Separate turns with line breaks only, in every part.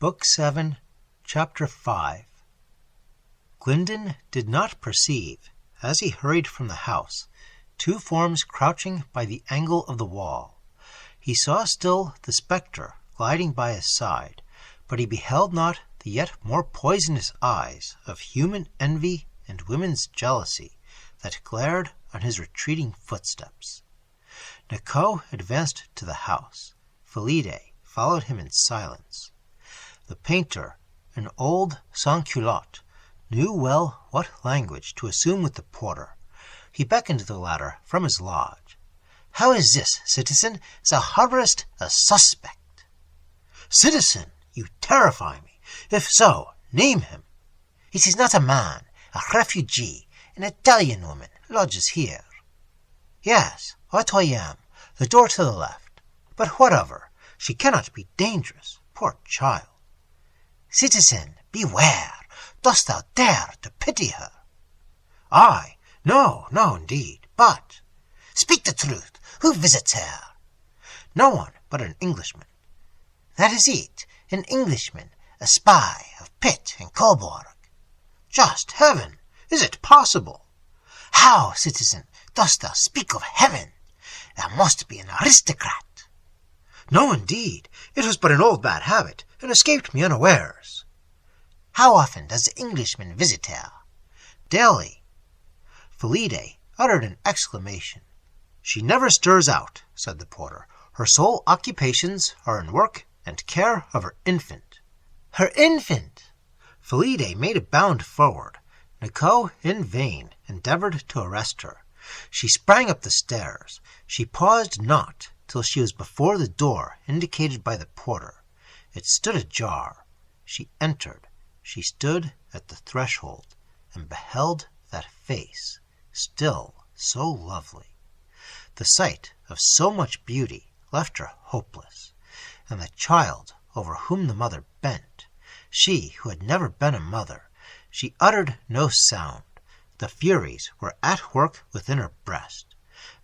Book 7, Chapter 5. Glyndon did not perceive, as he hurried from the house, two forms crouching by the angle of the wall. He saw still the spectre gliding by his side, but he beheld not the yet more poisonous eyes of human envy and women's jealousy that glared on his retreating footsteps. Nicot advanced to the house. Felipe followed him in silence. The painter, an old sans-culotte, knew well what language to assume with the porter. He beckoned the latter from his lodge. "How is this, citizen? Thou harbourest a suspect." "Citizen, you terrify me. If so, name him." "It is not a man, a refugee, an Italian woman, lodges here." "Yes, what I am, the door to the left. But what of her? She cannot be dangerous, poor child." "Citizen, beware! Dost thou dare to pity her?" "I? No, indeed. But—" "Speak the truth. Who visits her?" "No one but an Englishman." "That is it, an Englishman, a spy of Pitt and Coburg." "Just heaven! Is it possible?" "How, citizen, dost thou speak of heaven? Thou must be an aristocrat." "No, indeed. It was but an old bad habit, and escaped me unawares." "How often does the Englishman visit her?" "Daily." Felipe uttered an exclamation. "She never stirs out," said the porter. "Her sole occupations are in work and care of her infant." "Her infant!" Felipe made a bound forward. Nicot in vain endeavored to arrest her. She sprang up the stairs. She paused not till she was before the door indicated by the porter. It stood ajar. She entered. She stood at the threshold, and beheld that face, still so lovely. The sight of so much beauty left her hopeless, and the child over whom the mother bent, she who had never been a mother, she uttered no sound. The Furies were at work within her breast.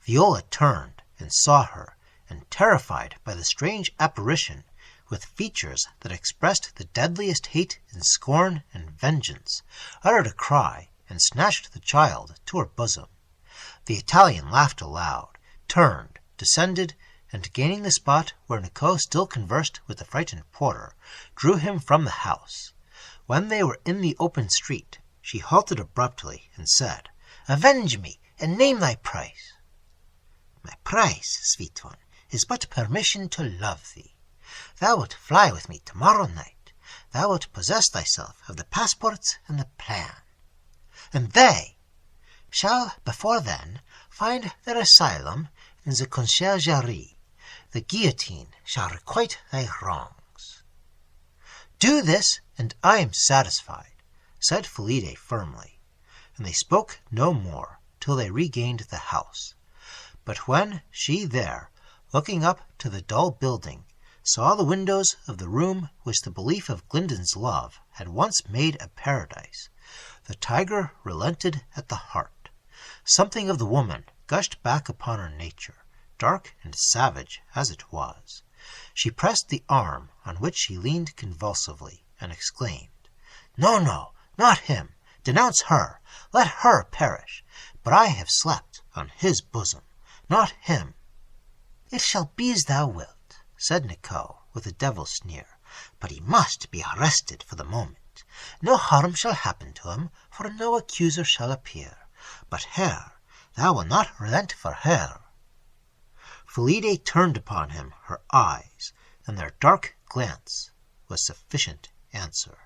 Viola turned and saw her, and terrified by the strange apparition, with features that expressed the deadliest hate and scorn and vengeance, uttered a cry, and snatched the child to her bosom. The Italian laughed aloud, turned, descended, and gaining the spot where Nicot still conversed with the frightened porter, drew him from the house. When they were in the open street, she halted abruptly, and said, "Avenge me, and name thy price." "My price, sweet one, is but permission to love thee. Thou wilt fly with me tomorrow night. Thou wilt possess thyself of the passports and the plan. And they shall before then find their asylum in the conciergerie. The guillotine shall requite thy wrongs." "Do this, and I am satisfied," said Felipe firmly, and they spoke no more till they regained the house. But when she there, looking up to the dull building, saw the windows of the room which the belief of Glyndon's love had once made a paradise, the tiger relented at the heart. Something of the woman gushed back upon her nature, dark and savage as it was. She pressed the arm on which she leaned convulsively, and exclaimed, No, not him. Denounce her. Let her perish. But I have slept on his bosom, not him." "It shall be as thou wilt," said Nicot with a devil's sneer, "but he must be arrested for the moment. No harm shall happen to him, for no accuser shall appear. But her, thou wilt not relent for her." Felipe turned upon him her eyes, and their dark glance was sufficient answer.